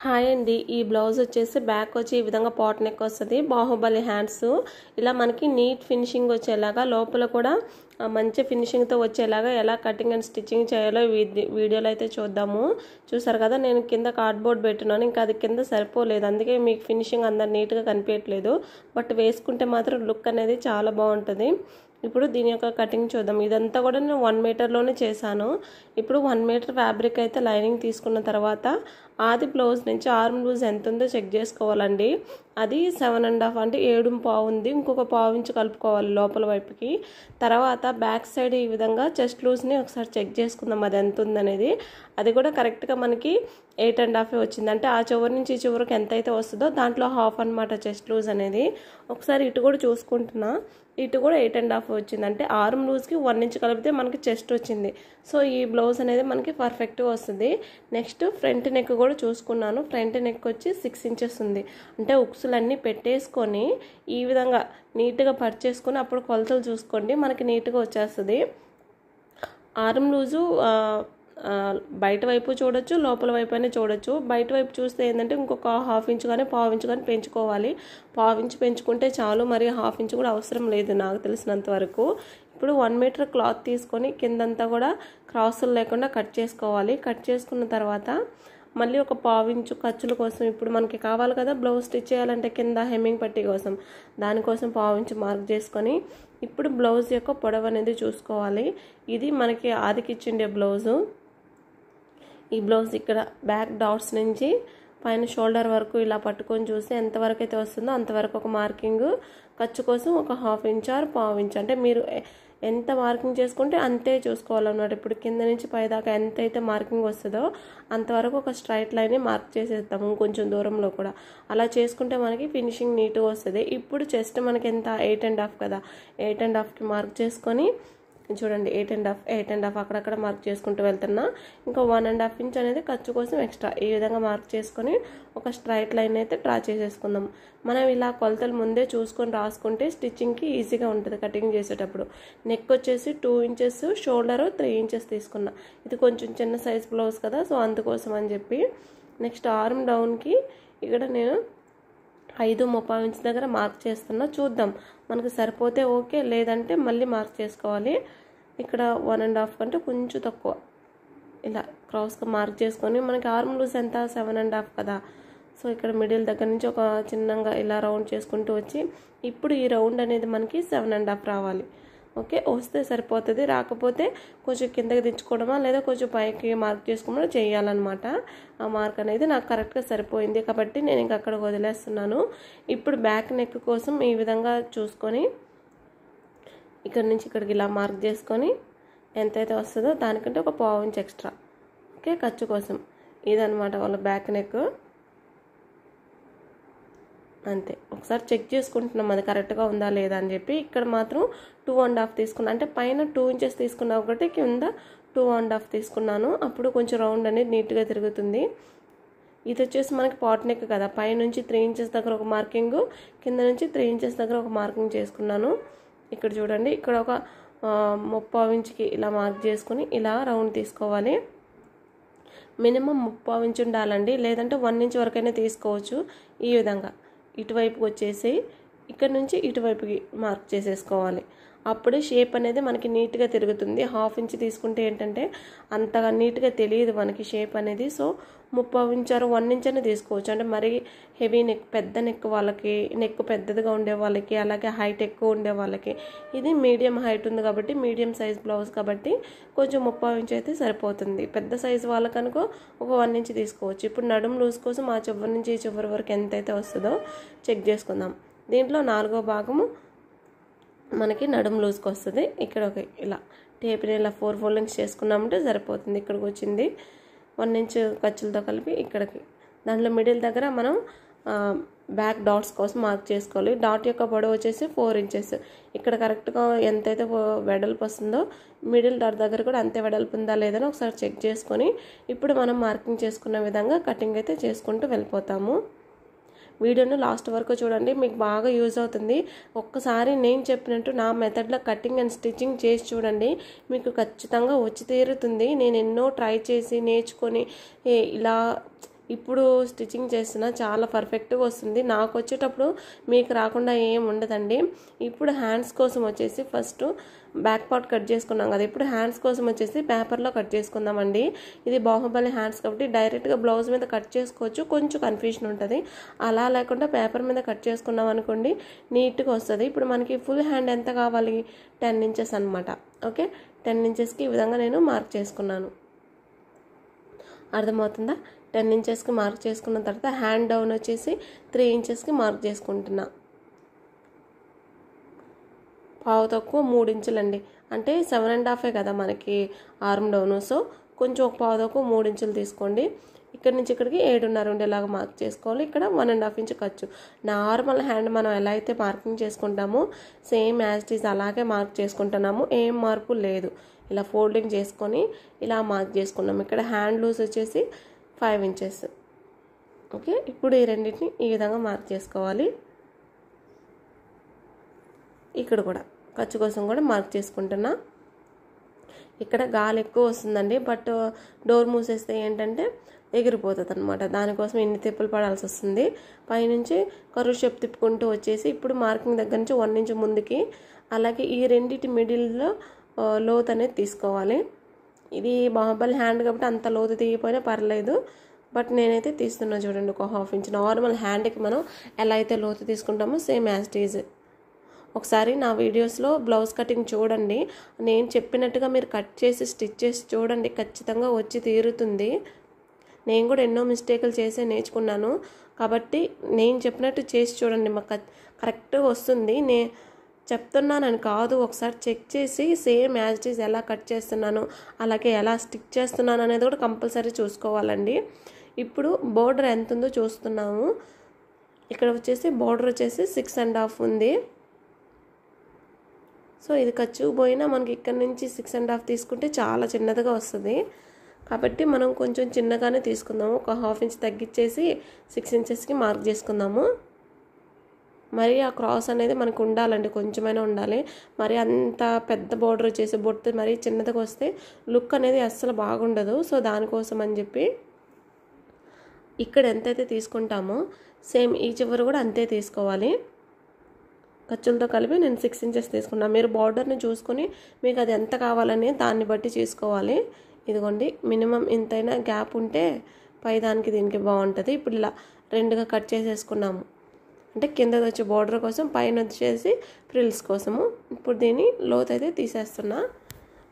Hi అండి ఈ blouse వచ్చేసి బ్యాక్ వచ్చి ఈ విధంగా పాట్ నెక్ వస్తుంది బాహుబలి హ్యాండ్స్ ఇలా మనకి నీట్ ఫినిషింగ్ వచ్చేలాగా లోపల కూడా మంచి ఫినిషింగ్ తో వచ్చేలాగా ఎలా కటింగ్ అండ్ స్టిచ్చింగ్ చేయాలో వీడియోలో అయితే చూద్దాము చూసారు కదా నేను కింద కార్డ్బోర్డ్ పెట్టున్నాను ఇంకా అది కింద సరిపోలేదు అందుకే మీకు ఫినిషింగ్ అంత నీట్ గా కనిపించట్లేదు బట్ వేసుకుంటే మాత్రం లుక్ అనేది చాలా బాగుంటది ఇప్పుడు దీని యొక్క కటింగ్ చూద్దాం ఇదంతా కూడా నేను 1 మీటర్ లోనే చేశాను ఇప్పుడు 1 మీటర్ ఫ్యాబ్రిక్ అయితే లైనింగ్ తీసుకున్న తర్వాత ఆది బ్లౌజ్ నుంచి ఆర్మ్ లూజ్ ఎంత ఉందో చెక్ చేసుకోవాలండి అది 7.5 అంటే 7.5 ఉంది ఇంకొక పావు ఇంచు కలుపుకోవాలి లోపల వైపుకి తర్వాత బ్యాక్ సైడ్ ఈ విధంగా చెస్ట్ లూజ్ ని ఒకసారి చెక్ చేసుకుందాం అది ఎంత ఉందనేది అది కూడా కరెక్ట్ గా మనకి 8.5 వచ్చింది అంటే ఆ చివరి నుంచి ఈ చివరికి ఎంత అయితే వస్తుందో దాంట్లో హాఫ్ అన్నమాట చెస్ట్ లూజ్ అనేది ఒకసారి ఇటు కూడా చూసుకుంటున్నా ఇటు కూడా 8.5 వచ్చింది అంటే ఆర్మ్ లూజ్ కి 1 ఇంచ్ కలిపితే మనకి చెస్ట్ వచ్చింది సో ఈ బ్లౌజ్ అనేది మనకి పర్ఫెక్ట్ గా వస్తుంది నెక్స్ట్ ఫ్రంట్ నెక్ కూడా చూసుకున్నాను ఫ్రంట్ నెక్ వచ్చి 6 ఇంచెస్ ఉంది అంటే ఉక్సులన్నీ పెట్టేసుకొని ఈ విధంగా నీట్ గా పర్చ్ చేసుకొని అప్పుడు కొలతలు చూసుకోండి మనకి నీట్ గా వచ్చేస్తుంది ఆర్మ్ లూజు బయట వైపు చూడొచ్చు లోపల వైపు అయినా చూడొచ్చు బయట వైపు చూస్తే ఏంటంటే ఇంకొక హాఫ్ ఇంచ్ కానీ పావు ఇంచ్ కానీ పెంచుకోవాలి పావు ఇంచ్ పెంచుకుంటే చాలు మరి హాఫ్ ఇంచ్ కూడా అవసరం లేదు నాకు తెలిసినంత వరకు ఇప్పుడు 1 మీటర్ క్లాత్ తీసుకొని కిందంతా కూడా క్రాసులు లేకుండా కట్ చేసుకోవాలి కట్ చేసుకున్న తర్వాత మళ్ళీ ఒక పావు ఇంచు ఖర్చుల కోసం ఇప్పుడు మనకి కావాలి కదా బ్లౌజ్ స్టిచ్ చేయాలంటే కింద హెమ్మింగ్ పట్టీ కోసం దానికోసం పావు ఇంచు మార్క్ చేసుకొని ఇప్పుడు బ్లౌజ్ యొక్క పొడవు అనేది చూసుకోవాలి ఇది మనకి ఆదికిచ్చిండే బ్లౌజు ఈ బ్లౌజ్ ఇక్కడ బ్యాక్ డాట్స్ నుంచి పైన షోల్డర్ వరకు ఇలా పట్టుకొని చూసి ఎంతవరకు అయితే వస్తుందో అంతవరకు ఒక మార్కింగ్ ఖర్చు కోసం ఒక హాఫ్ ఇంచ్ ఆర్ పావు ఇంచ్ అంటే మీరు ఎంత మార్కింగ్ చేసుకుంటే అంతే చూసుకోవాలన్నమాట ఇప్పుడు కింద నుంచి పైదాకా ఎంత అయితే మార్కింగ్ వస్తుందో అంతవరకు ఒక స్ట్రైట్ లైన్ మార్క్ చేసేస్తాము కొంచెం దూరంలో కూడా అలా చేసుకుంటే మనకి ఫినిషింగ్ నీట్గా వస్తుంది ఇప్పుడు చెస్ట్ మనకి ఎంత 8.5 కదా 8.5కి మార్క్ చేసుకొని చూడండి 8.5 అక్కడక్కడ మార్క్ చేసుకుంటూ వెళ్తున్నా ఇంకా 1.5 ఇంచ్ అనేది ఖర్చు కోసం ఎక్స్ట్రా ఈ విధంగా మార్క్ చేసుకొని ఒక స్ట్రైట్ లైన్ అయితే డ్రా చేసేసుకుందాం మనం ఇలా కొలతలు ముందే చూసుకొని రాసుకుంటే స్టిచ్చింగ్కి ఈజీగా ఉంటుంది కటింగ్ చేసేటప్పుడు నెక్ వచ్చేసి 2 ఇంచెస్ షోల్డర్ 3 ఇంచెస్ తీసుకున్నా ఇది కొంచెం చిన్న సైజ్ బ్లౌజ్ కదా సో అందుకోసం అని చెప్పి నెక్స్ట్ ఆర్మ్ డౌన్కి ఇక్కడ నేను 5.35 ఇంచ్ దగ్గర మార్క్ చేస్తున్నా చూద్దాం మనకు సరిపోతే ఓకే లేదంటే మళ్ళీ మార్క్ చేసుకోవాలి ఇక్కడ 1.5 కంటే కొంచెం తక్కువ ఇలా క్రాస్గా మార్క్ చేసుకొని మనకి ఆర్మ్ లూజ్ ఎంత 7.5 కదా సో ఇక్కడ మిడిల్ దగ్గర నుంచి ఒక చిన్నగా ఇలా రౌండ్ చేసుకుంటూ వచ్చి ఇప్పుడు ఈ రౌండ్ అనేది మనకి 7.5 రావాలి ఓకే వస్తే సరిపోతుంది రాకపోతే కొంచెం కిందకి దించుకోవడమా లేదా కొంచెం పైకి మార్క్ చేసుకోవడం చేయాలన్నమాట ఆ మార్క్ అనేది నాకు కరెక్ట్గా సరిపోయింది కాబట్టి నేను ఇంక అక్కడ వదిలేస్తున్నాను ఇప్పుడు బ్యాక్ నెక్ కోసం ఈ విధంగా చూసుకొని ఇక్కడ నుంచి ఇక్కడికి ఇలా మార్క్ చేసుకొని ఎంతైతే వస్తుందో దానికంటే ఒక పావు ఇంచ్ ఎక్స్ట్రా ఓకే ఖర్చు కోసం ఇదనమాట వాళ్ళ బ్యాక్ నెక్ అంతే ఒకసారి చెక్ చేసుకుంటున్నాం అది కరెక్ట్గా ఉందా లేదా అని చెప్పి ఇక్కడ మాత్రం 2.5 తీసుకున్నా అంటే పైన 2 ఇంచెస్ తీసుకున్నా ఒకటి కింద 2.5 తీసుకున్నాను అప్పుడు కొంచెం రౌండ్ అనేది నీట్గా తిరుగుతుంది ఇది వచ్చేసి మనకి పాట్ నెక్ కదా పై నుంచి 3 ఇంచెస్ దగ్గర ఒక మార్కింగ్ కింద నుంచి 3 ఇంచెస్ దగ్గర ఒక మార్కింగ్ చేసుకున్నాను ఇక్కడ చూడండి ఇక్కడ ఒక 30 ఇంచుకి ఇలా మార్క్ చేసుకుని ఇలా రౌండ్ తీసుకోవాలి మినిమం 30 ఇంచ్ ఉండాలండి లేదంటే 1 ఇంచ్ వరకైనా తీసుకోవచ్చు ఈ విధంగా ఇటువైపుకి వచ్చేసి ఇక్కడ నుంచి ఇటువైపుకి మార్క్ చేసేసుకోవాలి అప్పుడే షేప్ అనేది మనకి నీట్గా తిరుగుతుంది హాఫ్ ఇంచ్ తీసుకుంటే ఏంటంటే అంతగా నీట్గా తెలియదు మనకి షేప్ అనేది సో 30 ఇంచ్ 1 ఇంచ్ అని తీసుకోవచ్చు అంటే మరి హెవీ నెక్ పెద్ద నెక్ వాళ్ళకి నెక్ పెద్దదిగా ఉండే వాళ్ళకి అలాగే హైట్ ఎక్కువ ఉండే వాళ్ళకి ఇది మీడియం హైట్ ఉంది కాబట్టి మీడియం సైజ్ బ్లౌజ్ కాబట్టి కొంచెం 30 ఇంచ్ అయితే సరిపోతుంది పెద్ద సైజ్ వాళ్ళకనుకో ఒక 1 ఇంచ్ తీసుకోవచ్చు ఇప్పుడు నడుము లూజ్ కోసం ఆ చివరి నుంచి ఈ చివరి వరకు ఎంతైతే వస్తుందో చెక్ చేసుకుందాం దీంట్లో 4వ భాగము మనకి నడుము లూజ్కి వస్తుంది ఇక్కడ ఒక ఇలా టేప్ని ఇలా 4 ఫోల్డింగ్స్ చేసుకున్నామంటే సరిపోతుంది ఇక్కడికి వచ్చింది 1 ఇంచ్ ఖర్చులతో కలిపి ఇక్కడికి దాంట్లో మిడిల్ దగ్గర మనం బ్యాక్ డాట్స్ కోసం మార్క్ చేసుకోవాలి డాట్ యొక్క పొడవు వచ్చేసి 4 ఇంచెస్ ఇక్కడ కరెక్ట్గా ఎంతైతే వెడల్పు వస్తుందో మిడిల్ డాట్ దగ్గర కూడా అంతే వెడల్పు ఉందా లేదని ఒకసారి చెక్ చేసుకొని ఇప్పుడు మనం మార్కింగ్ చేసుకున్న విధంగా కటింగ్ అయితే చేసుకుంటూ వెళ్ళిపోతాము వీడియోను లాస్ట్ వరకు చూడండి మీకు బాగా యూజ్ అవుతుంది ఒక్కసారి నేను చెప్పినట్టు నా మెథడ్లో కటింగ్ అండ్ స్టిచ్చింగ్ చేసి చూడండి మీకు ఖచ్చితంగా వచ్చి తీరుతుంది నేను ఎన్నో ట్రై చేసి నేర్చుకొని ఇలా ఇప్పుడు స్టిచ్చింగ్ చేస్తున్నా చాలా పర్ఫెక్ట్గా వస్తుంది. నాకు వచ్చేటప్పుడు మీకు రాకుండా ఏం ఉండదండి. ఇప్పుడు హ్యాండ్స్ కోసం వచ్చేసి ఫస్ట్ బ్యాక్ పార్ట్ కట్ చేసుకున్నాం కదా, ఇప్పుడు హ్యాండ్స్ కోసం వచ్చేసి పేపర్లో కట్ చేసుకుందామండి. ఇది బాహుబలి హ్యాండ్స్ కాబట్టి డైరెక్ట్గా బ్లౌజ్ మీద కట్ చేసుకోవచ్చు, కొంచెం కన్ఫ్యూజన్ ఉంటుంది. అలా లేకుండా పేపర్ మీద కట్ చేసుకున్నాం అనుకోండి నీట్గా వస్తుంది. ఇప్పుడు మనకి ఫుల్ హ్యాండ్ ఎంత కావాలి, 10 ఇంచెస్ అనమాట. ఓకే, 10 ఇంచెస్కి ఈ విధంగా నేను మార్క్ చేసుకున్నాను. అర్థమవుతుందా? 10 ఇంచెస్కి మార్క్ చేసుకున్న తర్వాత హ్యాండ్ డౌన్ వచ్చేసి 3 ఇంచెస్కి మార్క్ చేసుకుంటున్నా. పావు తక్కువ 3 ఇంచులండి, అంటే 7.5 కదా మనకి ఆర్మ్ డౌను. సో కొంచెం ఒక పావు తక్కువ 3 ఇంచులు తీసుకోండి. ఇక్కడ నుంచి ఇక్కడికి 7.5 ఉండేలాగా మార్క్ చేసుకోవాలి. ఇక్కడ 1.5 ఇంచ్ ఖర్చు. నార్మల్ హ్యాండ్ మనం ఎలా అయితే మార్కింగ్ చేసుకుంటామో సేమ్ యాజ్ ఇట్ ఈజ్ అలాగే మార్క్ చేసుకుంటున్నాము, ఏం మార్పు లేదు. ఇలా ఫోల్డింగ్ చేసుకొని ఇలా మార్క్ చేసుకున్నాము. ఇక్కడ హ్యాండ్ లూజ్ వచ్చేసి 5 ఇంచెస్. ఓకే, ఇప్పుడు ఈ రెండింటిని ఈ విధంగా మార్క్ చేసుకోవాలి. ఇక్కడ కూడా ఖర్చు కోసం కూడా మార్క్ చేసుకుంటున్నా. ఇక్కడ గాలి ఎక్కువ వస్తుందండి, బట్ డోర్ మూసేస్తే ఏంటంటే ఎగిరిపోతుంది అనమాట. దానికోసం ఇన్ని తిప్పులు పడాల్సి వస్తుంది. పైనుంచి కరువు షేప్ తిప్పుకుంటూ వచ్చేసి ఇప్పుడు మార్కింగ్ దగ్గర నుంచి 1 ఇంచ్ ముందుకి, అలాగే ఈ రెండింటి మిడిల్లో లోత్ అనేది తీసుకోవాలి. ఇది బాహుబలి హ్యాండ్ కాబట్టి అంత లోతు తీయపోయినా పర్లేదు, బట్ నేనైతే తీస్తున్నా చూడండి, ఒక 1/2 ఇంచ్. నార్మల్ హ్యాండ్కి మనం ఎలా అయితే లోతు తీసుకుంటామో సేమ్ యాజ్ ఇట్ ఈజ్. ఒకసారి నా వీడియోస్లో బ్లౌజ్ కటింగ్ చూడండి, నేను చెప్పినట్టుగా మీరు కట్ చేసి స్టిచ్ చేసి చూడండి, ఖచ్చితంగా వచ్చి తీరుతుంది. నేను కూడా ఎన్నో మిస్టేకులు చేసే నేర్చుకున్నాను కాబట్టి నేను చెప్పినట్టు చేసి చూడండి, మాకు కరెక్ట్గా వస్తుంది. చెప్తున్నానని కాదు, ఒకసారి చెక్ చేసి సేమ్ యాజ్ ఇట్ ఈజ్ ఎలా కట్ చేస్తున్నాను అలాగే ఎలా స్టిచ్ చేస్తున్నాను అనేది కూడా కంపల్సరీ చూసుకోవాలండి. ఇప్పుడు బోర్డర్ ఎంత ఉందో చూస్తున్నాము. ఇక్కడ వచ్చేసి బోర్డర్ వచ్చేసి 6.5 ఉంది. సో ఇది ఖర్చు పోయినా మనకి ఇక్కడ నుంచి 6.5 తీసుకుంటే చాలా చిన్నదిగా వస్తుంది కాబట్టి మనం కొంచెం చిన్నగానే తీసుకుందాము. ఒక 1/2 ఇంచ్ తగ్గించేసి 6 ఇంచెస్కి మార్క్ చేసుకుందాము. మరి ఆ క్రాస్ అనేది మనకు ఉండాలండి, కొంచెమైనా ఉండాలి. మరి అంత పెద్ద బోర్డర్ వచ్చేసి బొట్టు మరి చిన్నదిగా వస్తే లుక్ అనేది అస్సలు బాగుండదు. సో దానికోసం అని చెప్పి ఇక్కడ ఎంతైతే తీసుకుంటామో సేమ్ ఈ చివరి కూడా అంతే తీసుకోవాలి. ఖర్చులతో కలిపి నేను 6 ఇంచెస్ తీసుకున్నాను. మీరు బార్డర్ని చూసుకొని మీకు అది ఎంత కావాలని దాన్ని బట్టి చేసుకోవాలి. ఇదిగోండి, మినిమం ఇంతైనా గ్యాప్ ఉంటే పై దానికి దీనికి బాగుంటుంది. ఇప్పుడు ఇలా రెండుగా కట్ చేసేసుకున్నాము, అంటే కిందది వచ్చే బార్డర్ కోసం, పైన వచ్చేసి ఫ్రిల్స్ కోసము. ఇప్పుడు దీన్ని లోతు అయితే తీసేస్తున్నా.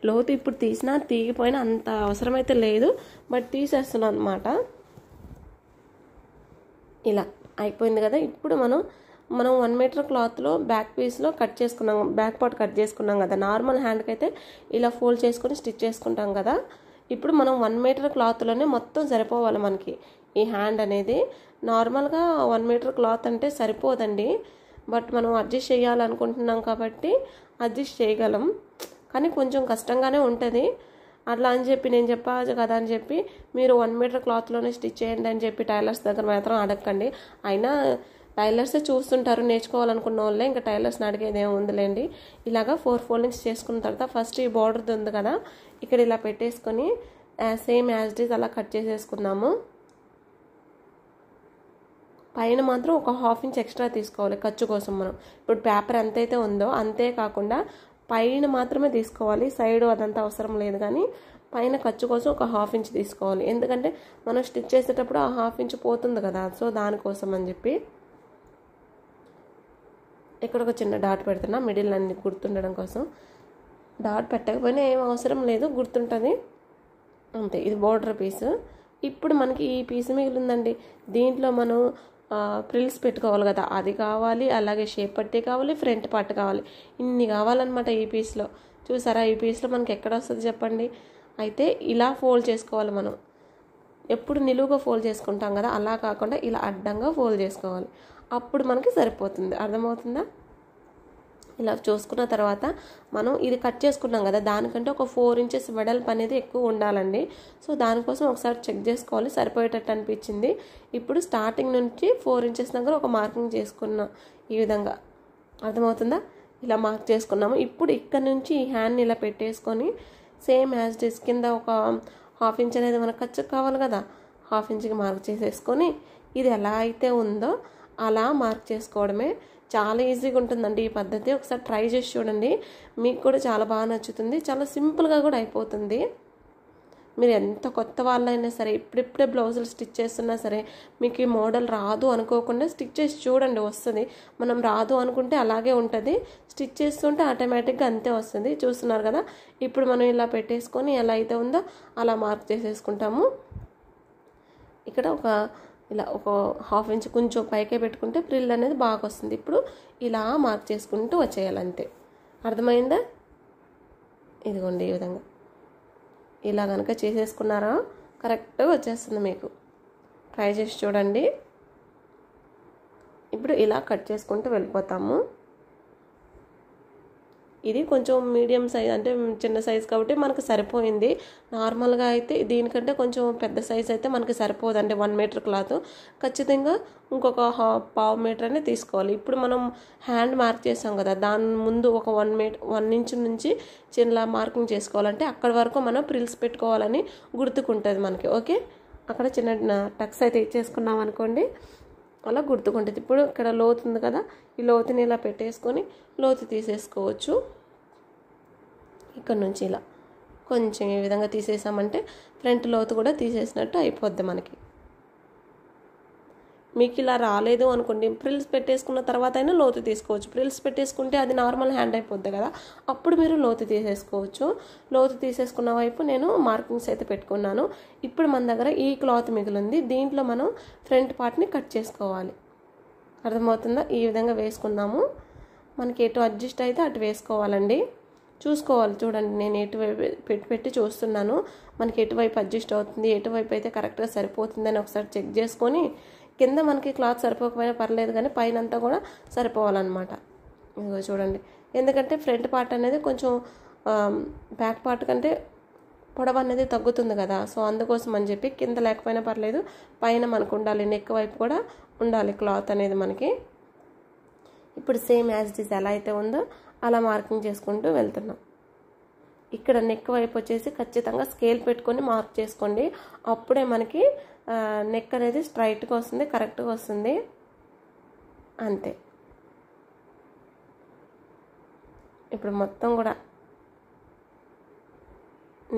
లోతు ఇప్పుడు తీసినా తీగిపోయినా అంత అవసరమైతే లేదు, బట్ తీసేస్తున్నా అనమాట. ఇలా అయిపోయింది కదా. ఇప్పుడు మనం 1 మీటర్ క్లాత్లో బ్యాక్ పీస్లో కట్ చేసుకున్నాం, బ్యాక్ పార్ట్ కట్ చేసుకున్నాం కదా. నార్మల్ హ్యాండ్కి అయితే ఇలా ఫోల్డ్ చేసుకొని స్టిచ్ చేసుకుంటాం కదా. ఇప్పుడు మనం 1 మీటర్ క్లాత్లోనే మొత్తం సరిపోవాలి మనకి ఈ హ్యాండ్ అనేది. నార్మల్గా 1 మీటర్ క్లాత్ అంటే సరిపోదండి, బట్ మనం అడ్జస్ట్ చేయాలనుకుంటున్నాం కాబట్టి అడ్జస్ట్ చేయగలం, కానీ కొంచెం కష్టంగానే ఉంటుంది. అట్లా అని చెప్పి నేను చెప్పాలి కదా అని చెప్పి మీరు 1 మీటర్ క్లాత్లోనే స్టిచ్ చేయండి అని చెప్పి టైలర్స్ దగ్గర మాత్రం అడగండి. అయినా టైలర్సే చూస్తుంటారు, నేర్చుకోవాలనుకున్న వాళ్ళే, ఇంకా టైలర్స్ని అడిగేది ఏమి ఉందిలేండి. ఇలాగా 4 ఫోల్డింగ్స్ చేసుకున్న తర్వాత ఫస్ట్ ఈ బార్డర్ది ఉంది కదా, ఇక్కడ ఇలా పెట్టేసుకొని సేమ్ యాజ్ ఇట్ ఈజ్ అలా కట్ చేసేసుకుందాము. పైన మాత్రం ఒక 1/2 ఇంచ్ ఎక్స్ట్రా తీసుకోవాలి ఖర్చు కోసం. మనం ఇప్పుడు పేపర్ ఎంతైతే ఉందో అంతే కాకుండా పైన మాత్రమే తీసుకోవాలి, సైడ్ అదంతా అవసరం లేదు. కానీ పైన ఖర్చు కోసం ఒక 1/2 ఇంచ్ తీసుకోవాలి, ఎందుకంటే మనం స్టిచ్ చేసేటప్పుడు ఆ 1/2 ఇంచ్ పోతుంది కదా. సో దానికోసం అని చెప్పి ఇక్కడ ఒక చిన్న డాట్ పెడుతున్నా, మిడిల్ అన్ని గుర్తుండడం కోసం. డాట్ పెట్టకపోయినా ఏం అవసరం లేదు, గుర్తుంటుంది అంతే. ఇది బోర్డర్ పీస్. ఇప్పుడు మనకి ఈ పీస్ మిగిలిందండి, దీంట్లో మనం ప్రిల్స్ పెట్టుకోవాలి కదా, అది కావాలి. అలాగే షేప్ పట్టీ కావాలి, ఫ్రంట్ పార్ట్ కావాలి, ఇన్ని కావాలన్నమాట ఈ పీస్లో. చూసారా, ఈ పీస్లో మనకి ఎక్కడ వస్తుంది చెప్పండి. అయితే ఇలా ఫోల్డ్ చేసుకోవాలి మనం. ఎప్పుడు నిలువుగా ఫోల్డ్ చేసుకుంటాం కదా, అలా కాకుండా ఇలా అడ్డంగా ఫోల్డ్ చేసుకోవాలి, అప్పుడు మనకి సరిపోతుంది. అర్థమవుతుందా? ఇలా చూసుకున్న తర్వాత మనం ఇది కట్ చేసుకున్నాం కదా, దానికంటే ఒక 4 ఇంచెస్ వెడల్పు అనేది ఎక్కువ ఉండాలండి. సో దానికోసం ఒకసారి చెక్ చేసుకోవాలి, సరిపోయేటట్టు అనిపించింది. ఇప్పుడు స్టార్టింగ్ నుంచి 4 ఇంచెస్ దగ్గర ఒక మార్కింగ్ చేసుకున్నాం ఈ విధంగా. అర్థమవుతుందా? ఇలా మార్క్ చేసుకున్నాము. ఇప్పుడు ఇక్కడ నుంచి ఈ హ్యాండ్ని ఇలా పెట్టేసుకొని సేమ్ యాజ్ ఇట్ ఈస్ కింద ఒక 1/2 ఇంచ్ అనేది మనకు ఖర్చు కావాలి కదా, 1/2 ఇంచ్కి మార్క్ చేసేసుకొని ఇది ఎలా అయితే ఉందో అలా మార్క్ చేసుకోవడమే. చాలా ఈజీగా ఉంటుందండి ఈ పద్ధతి. ఒకసారి ట్రై చేసి చూడండి, మీకు కూడా చాలా బాగా నచ్చుతుంది. చాలా సింపుల్గా కూడా అయిపోతుంది. మీరు ఎంత కొత్త వాళ్ళైనా సరే, ఇప్పుడిప్పుడే బ్లౌజులు స్టిచ్ చేస్తున్నా సరే, మీకు ఈ మోడల్ రాదు అనుకోకుండా స్టిచ్ చేసి చూడండి, వస్తుంది. మనం రాదు అనుకుంటే అలాగే ఉంటుంది, స్టిచ్ చేస్తుంటే ఆటోమేటిక్గా అంతే వస్తుంది. చూస్తున్నారు కదా, ఇప్పుడు మనం ఇలా పెట్టేసుకొని ఎలా అయితే ఉందో అలా మార్క్ చేసేసుకుంటాము. ఇక్కడ ఇలా ఒక 1/2 ఇంచ్ కొంచెం పైకే పెట్టుకుంటే ప్రిల్ అనేది బాగా వస్తుంది. ఇప్పుడు ఇలా మార్క్ చేసుకుంటూ వచ్చేయాలంతే. అర్థమైందా? ఇదిగోండి ఈ విధంగా ఇలా కనుక చేసేసుకున్నారా కరెక్ట్గా వచ్చేస్తుంది మీకు. ట్రై చేసి చూడండి. ఇప్పుడు ఇలా కట్ చేసుకుంటూ వెళ్ళిపోతాము. ఇది కొంచెం మీడియం సైజ్ అంటే చిన్న సైజ్ కాబట్టి మనకు సరిపోయింది. నార్మల్గా అయితే దీనికంటే కొంచెం పెద్ద సైజ్ అయితే మనకి సరిపోదండి. 1 మీటర్ క్లాత్ ఖచ్చితంగా ఇంకొక 1/2 మీటర్ అనేది తీసుకోవాలి. ఇప్పుడు మనం హ్యాండ్ మార్క్ చేసాం కదా, దాని ముందు ఒక 1 ఇంచ్ నుంచి చిన్న మార్కింగ్ చేసుకోవాలంటే అక్కడి వరకు మనం ప్రిల్స్ పెట్టుకోవాలని గుర్తుకుంటుంది మనకి. ఓకే, అక్కడ చిన్న టక్స్ అయితే ఇచ్చేసుకున్నాం అనుకోండి, అలా గుర్తుకుంటుంది. ఇప్పుడు ఇక్కడ లోతు ఉంది కదా, ఈ లోతుని ఇలా పెట్టేసుకొని లోతు తీసేసుకోవచ్చు. ఇక్కడ నుంచి ఇలా కొంచెం ఈ విధంగా తీసేసామంటే ఫ్రంట్ లోతు కూడా తీసేసినట్టు అయిపోద్ది మనకి. మీకు ఇలా రాలేదు అనుకోండి, ప్రిల్స్ పెట్టేసుకున్న తర్వాత అయినా లోతు తీసుకోవచ్చు. ప్రిల్స్ పెట్టేసుకుంటే అది నార్మల్ హ్యాండ్ అయిపోద్ది కదా, అప్పుడు మీరు లోతు తీసేసుకోవచ్చు. లోతు తీసేసుకున్న వైపు నేను మార్కింగ్స్ అయితే పెట్టుకున్నాను. ఇప్పుడు మన దగ్గర ఈ క్లాత్ మిగిలింది, దీంట్లో మనం ఫ్రంట్ పార్ట్ని కట్ చేసుకోవాలి. అర్థమవుతుందా? ఈ విధంగా వేసుకున్నాము. మనకి ఎటు అడ్జస్ట్ అయితే అటు వేసుకోవాలండి. చూసుకోవాలి, చూడండి నేను ఎటువైపు పెట్టి చూస్తున్నాను. మనకి ఎటువైపు అడ్జస్ట్ అవుతుంది, ఎటువైపు అయితే కరెక్ట్గా సరిపోతుందని ఒకసారి చెక్ చేసుకొని, కింద మనకి క్లాత్ సరిపోకపోయినా పర్లేదు కానీ పైన అంతా కూడా సరిపోవాలన్నమాట. ఇదిగో చూడండి, ఎందుకంటే ఫ్రంట్ పార్ట్ అనేది కొంచెం బ్యాక్ పార్ట్ కంటే పొడవు అనేది తగ్గుతుంది కదా, సో అందుకోసం అని చెప్పి కింద లేకపోయినా పర్లేదు, పైన మనకు ఉండాలి, నెక్ వైపు కూడా ఉండాలి క్లాత్ అనేది మనకి. ఇప్పుడు సేమ్ యాజ్ ఇట్ ఈజ్ ఎలా అయితే ఉందో అలా మార్కింగ్ చేసుకుంటూ వెళ్తున్నాం. ఇక్కడ నెక్ వైపు వచ్చేసి ఖచ్చితంగా స్కేల్ పెట్టుకొని మార్క్ చేసుకోండి, అప్పుడే మనకి నెక్ అనేది స్ట్రైట్గా వస్తుంది, కరెక్ట్గా వస్తుంది. అంతే. ఇప్పుడు మొత్తం కూడా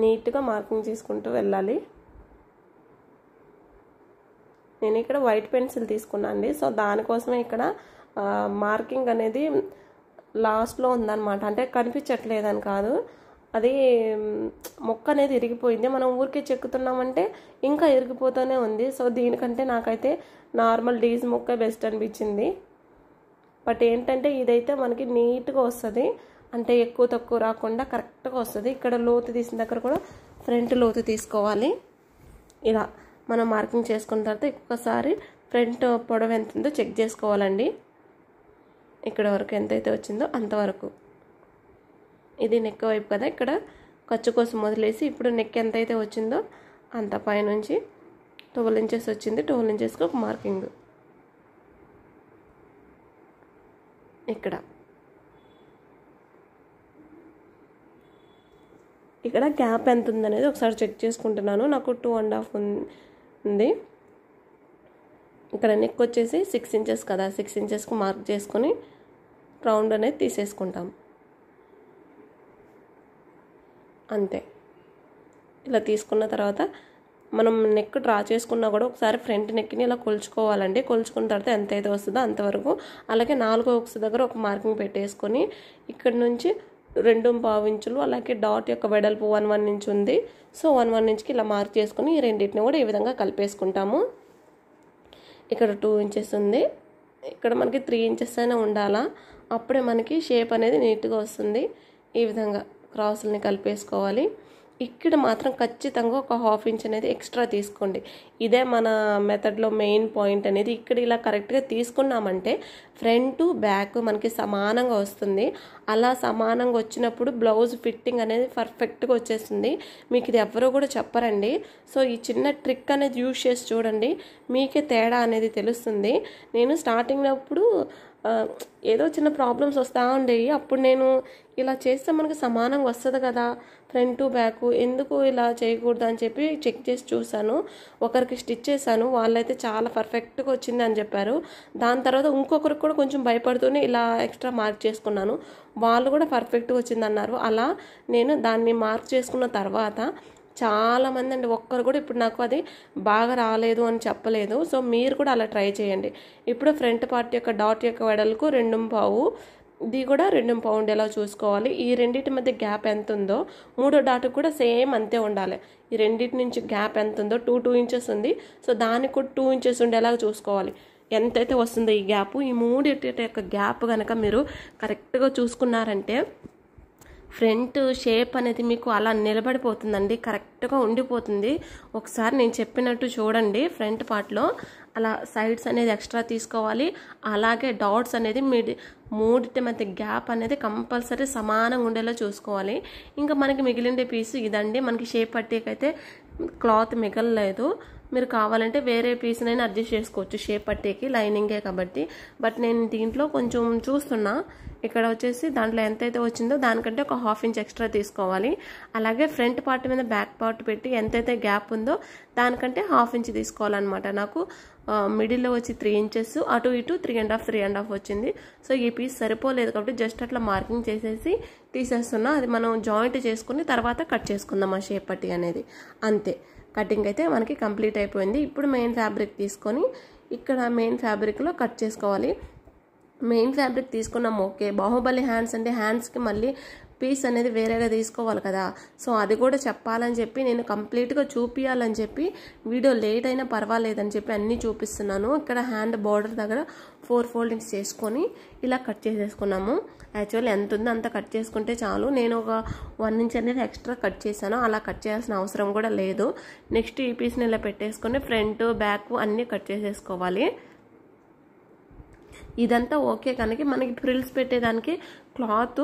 నీట్గా మార్కింగ్ చేసుకుంటూ వెళ్ళాలి. నేను ఇక్కడ వైట్ పెన్సిల్ తీసుకున్నాను అండి, సో దానికోసమే ఇక్కడ మార్కింగ్ అనేది లాస్ట్లో ఉందన్నమాట. అంటే కనిపించట్లేదని కాదు, అది మొక్క అనేది ఇరిగిపోయింది. మనం ఊరికే చెక్కుతున్నామంటే ఇంకా ఇరిగిపోతూనే ఉంది. సో దీనికంటే నాకైతే నార్మల్ డీజ్ మొక్క బెస్ట్ అనిపించింది. బట్ ఏంటంటే ఇదైతే మనకి నీట్గా వస్తుంది, అంటే ఎక్కువ తక్కువ రాకుండా కరెక్ట్గా వస్తుంది. ఇక్కడ లోతు తీసిన దగ్గర కూడా ఫ్రంట్ లోతు తీసుకోవాలి. ఇలా మనం మార్కింగ్ చేసుకున్న తర్వాత ఒక్కసారి ఫ్రంట్ పొడవు ఎంత ఉందో చెక్ చేసుకోవాలండి. ఇక్కడ వరకు ఎంతైతే వచ్చిందో అంతవరకు. ఇది నెక్ వైపు కదా, ఇక్కడ ఖర్చు కోసం వదిలేసి ఇప్పుడు నెక్ ఎంతైతే వచ్చిందో అంత పైనుంచి 12 ఇంచెస్ వచ్చింది, 12 ఇంచెస్కి ఒక మార్కింగ్. ఇక్కడ గ్యాప్ ఎంత ఉందనేది ఒకసారి చెక్ చేసుకుంటున్నాను. నాకు 2.5 ఉంది. ఇక్కడ నెక్ వచ్చేసి 6 ఇంచెస్ కదా, 6 ఇంచెస్కి మార్క్ చేసుకొని రౌండ్ అనేది తీసేసుకుంటాం. అంతే. ఇలా తీసుకున్న తర్వాత మనం నెక్ డ్రా చేసుకున్నా కూడా ఒకసారి ఫ్రంట్ నెక్ని ఇలా కొలుచుకోవాలండి. కొలుచుకున్న తర్వాత ఎంత అయితే వస్తుందో అంతవరకు. అలాగే 4వ ఉక్స్ దగ్గర ఒక మార్కింగ్ పెట్టేసుకొని ఇక్కడ నుంచి 2.5 ఇంచులు, అలాగే డాట్ యొక్క వెడల్పు 1 ఇంచ్ ఉంది. సో 1 ఇంచ్కి ఇలా మార్క్ చేసుకొని ఈ రెండింటిని కూడా ఈ విధంగా కలిపేసుకుంటాము. ఇక్కడ 2 ఇంచెస్ ఉంది, ఇక్కడ మనకి 3 ఇంచెస్ అయినా ఉండాలా, అప్పుడే మనకి షేప్ అనేది నీట్గా వస్తుంది. ఈ విధంగా క్రాసుల్ని కలిపేసుకోవాలి. ఇక్కడ మాత్రం ఖచ్చితంగా ఒక 1/2 ఇంచ్ అనేది ఎక్స్ట్రా తీసుకోండి. ఇదే మన మెథడ్లో మెయిన్ పాయింట్ అనేది. ఇక్కడ ఇలా కరెక్ట్గా తీసుకున్నామంటే ఫ్రంట్ బ్యాక్ మనకి సమానంగా వస్తుంది. అలా సమానంగా వచ్చినప్పుడు బ్లౌజ్ ఫిట్టింగ్ అనేది పర్ఫెక్ట్గా వచ్చేస్తుంది. మీకు ఇది ఎవరో కూడా చెప్పరండి. సో ఈ చిన్న ట్రిక్ అనేది యూజ్ చేసి చూడండి, మీకే తేడా అనేది తెలుస్తుంది. నేను స్టార్టింగ్ అప్పుడు ఏదో చిన్న ప్రాబ్లమ్స్ వస్తూ ఉండేవి. అప్పుడు నేను ఇలా చేస్తే మనకి సమానంగా వస్తుంది కదా ఫ్రంట్ టు బ్యాక్, ఎందుకు ఇలా చేయకూడదు అని చెప్పి చెక్ చేసి చూశాను. ఒకరికి స్టిచ్ చేశాను, వాళ్ళైతే చాలా పర్ఫెక్ట్గా వచ్చింది అని చెప్పారు. దాని తర్వాత ఇంకొకరికి కూడా కొంచెం భయపడుతూనే ఇలా ఎక్స్ట్రా మార్క్ చేసుకున్నాను, వాళ్ళు కూడా పర్ఫెక్ట్గా వచ్చిందన్నారు. అలా నేను దాన్ని మార్క్ చేసుకున్న తర్వాత చాలామంది అండి ఒక్కరు కూడా ఇప్పుడు నాకు అది బాగా రాలేదు అని చెప్పలేదు. సో మీరు కూడా అలా ట్రై చేయండి. ఇప్పుడు ఫ్రంట్ పార్ట్ యొక్క డాట్ యొక్క వెడల్పు 2.5, ఇది కూడా 2.5 ఉండేలా చూసుకోవాలి. ఈ రెండింటి మధ్య గ్యాప్ ఎంత ఉందో మూడో డాట్ కూడా సేమ్ అంతే ఉండాలి. ఈ రెండింటి నుంచి గ్యాప్ ఎంత ఉందో 2 ఇంచెస్ ఉంది. సో దానికి కూడా 2 ఇంచెస్ ఉండేలాగా చూసుకోవాలి. ఎంతైతే వస్తుందో ఈ గ్యాప్, ఈ మూడింటి యొక్క గ్యాప్ కనుక మీరు కరెక్ట్గా చూసుకున్నారంటే ఫ్రంట్ షేప్ అనేది మీకు అలా నిలబడిపోతుందండి, కరెక్ట్గా ఉండిపోతుంది. ఒకసారి నేను చెప్పినట్టు చూడండి. ఫ్రంట్ పార్ట్లో అలా సైడ్స్ అనేది ఎక్స్ట్రా తీసుకోవాలి. అలాగే డాట్స్ అనేది మూడింటి మధ్య గ్యాప్ అనేది కంపల్సరీ సమానంగా ఉండేలా చూసుకోవాలి. ఇంకా మనకి మిగిలిండే పీసు ఇదండి. మనకి షేప్ పట్టీకైతే క్లాత్ మిగలలేదు. మీరు కావాలంటే వేరే పీస్నైనా అడ్జస్ట్ చేసుకోవచ్చు షేప్ పట్టీకి, లైనింగే కాబట్టి. బట్ నేను దీంట్లో కొంచెం చూస్తున్నా, ఇక్కడ వచ్చేసి దాంట్లో ఎంతైతే వచ్చిందో దానికంటే ఒక 1/2 ఇంచ్ ఎక్స్ట్రా తీసుకోవాలి. అలాగే ఫ్రంట్ పార్ట్ మీద బ్యాక్ పార్ట్ పెట్టి ఎంతైతే గ్యాప్ ఉందో దానికంటే 1/2 ఇంచ్ తీసుకోవాలన్నమాట. నాకు మిడిల్లో వచ్చి 3 ఇంచెస్, అటు ఇటు 3.5 వచ్చింది. సో ఈ పీస్ సరిపోలేదు కాబట్టి జస్ట్ అట్లా మార్కింగ్ చేసేసి తీసేస్తున్నా. అది మనం జాయింట్ చేసుకుని తర్వాత కట్ చేసుకుందాం ఆ షేప్ పట్టీ అనేది. అంతే, కటింగ్ అయితే మనకి కంప్లీట్ అయిపోయింది. ఇప్పుడు మెయిన్ ఫ్యాబ్రిక్ తీసుకొని ఇక్కడ మెయిన్ ఫ్యాబ్రిక్లో కట్ చేసుకోవాలి. మెయిన్ ఫ్యాబ్రిక్ తీసుకున్నాము ఓకే. బాహుబలి హ్యాండ్స్ అంటే హ్యాండ్స్కి మళ్ళీ పీస్ అనేది వేరేగా తీసుకోవాలి కదా. సో అది కూడా చెప్పాలని చెప్పి నేను కంప్లీట్గా చూపించాలని చెప్పి వీడియో లేట్ అయినా పర్వాలేదని చెప్పి అన్నీ చూపిస్తున్నాను. ఇక్కడ హ్యాండ్ బార్డర్ దగ్గర 4 ఫోల్డింగ్స్ చేసుకొని ఇలా కట్ చేసేసుకున్నాము. యాక్చువల్లీ ఎంత ఉందో అంత కట్ చేసుకుంటే చాలు. నేను ఒక 1 ఇంచ్ అనేది ఎక్స్ట్రా కట్ చేశాను. అలా కట్ చేయాల్సిన అవసరం కూడా లేదు. నెక్స్ట్ ఈ పీస్ని ఇలా పెట్టేసుకొని ఫ్రంట్ బ్యాక్ అన్నీ కట్ చేసేసుకోవాలి. ఇదంతా ఓకే కనుక మనకి ఫ్రిల్స్ పెట్టేదానికి క్లాత్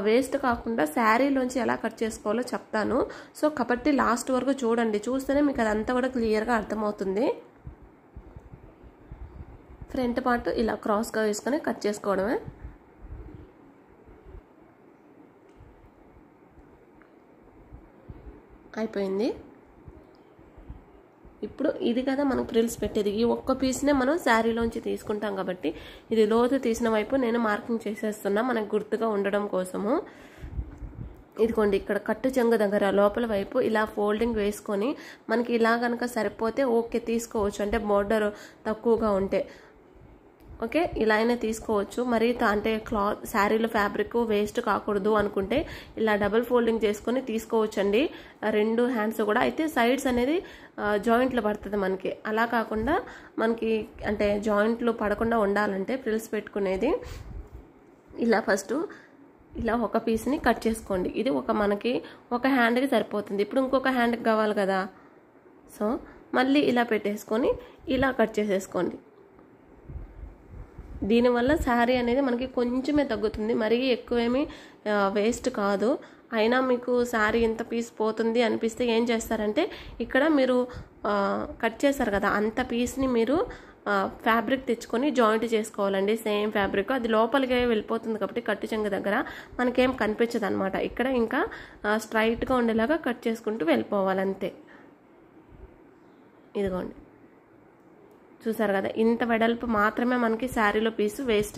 వేస్ట్ కాకుండా శారీలోంచి ఎలా కట్ చేసుకోవాలో చెప్తాను. సో కాబట్టి లాస్ట్ వరకు చూడండి, చూస్తేనే మీకు అదంతా కూడా క్లియర్గా అర్థమవుతుంది. ఫ్రంట్ పార్ట్ ఇలా క్రాస్గా వేసుకొని కట్ చేసుకోవడమే. అయిపోయింది. ఇప్పుడు ఇది కదా మనం ఫ్రిల్స్ పెట్టేది, ఈ ఒక్క పీస్నే మనం శారీలోంచి తీసుకుంటాం కాబట్టి ఇది లోతు తీసిన వైపు నేను మార్కింగ్ చేసేస్తున్నా మనకు గుర్తుగా ఉండడం కోసము. ఇదిగోండి, ఇక్కడ కట్టు చెంగు దగ్గర లోపల వైపు ఇలా ఫోల్డింగ్ వేసుకొని మనకి ఇలా కనుక సరిపోతే ఓకే తీసుకోవచ్చు, అంటే బోర్డర్ తక్కువగా ఉంటే ఓకే ఇలా అయినా తీసుకోవచ్చు. మరి అంటే క్లాత్ శారీలో ఫ్యాబ్రిక్ వేస్ట్ కాకూడదు అనుకుంటే ఇలా డబుల్ ఫోల్డింగ్ చేసుకొని తీసుకోవచ్చు అండి 2 హ్యాండ్స్ కూడా. అయితే సైడ్స్ అనేది జాయింట్లు పడుతుంది మనకి. అలా కాకుండా మనకి అంటే జాయింట్లు పడకుండా ఉండాలంటే ఫ్రిల్స్ పెట్టుకునేది ఇలా ఫస్ట్ ఇలా ఒక పీస్ని కట్ చేసుకోండి. ఇది మనకి ఒక హ్యాండ్కి సరిపోతుంది. ఇప్పుడు ఇంకొక హ్యాండ్కి కావాలి కదా, సో మళ్ళీ ఇలా పెట్టేసుకొని ఇలా కట్ చేసేసుకోండి. దీనివల్ల శారీ అనేది మనకి కొంచెమే తగ్గుతుంది, మరీ ఎక్కువేమీ వేస్ట్ కాదు. అయినా మీకు శారీ ఇంత పీస్ పోతుంది అనిపిస్తే ఏం చేస్తారంటే ఇక్కడ మీరు కట్ చేస్తారు కదా అంత పీస్ని మీరు ఫ్యాబ్రిక్ తెచ్చుకొని జాయింట్ చేసుకోవాలండి. సేమ్ ఫ్యాబ్రిక్ అది లోపలికి వెళ్ళిపోతుంది కాబట్టి కట్టు చెంగు దగ్గర మనకేం కనిపించదు అనమాట. ఇక్కడ ఇంకా స్ట్రైట్గా ఉండేలాగా కట్ చేసుకుంటూ వెళ్ళిపోవాలి అంతే. ఇదిగోండి, చూసారు కదా ఇంత వెడల్పు మాత్రమే మనకి శారీలో పీసు వేస్ట్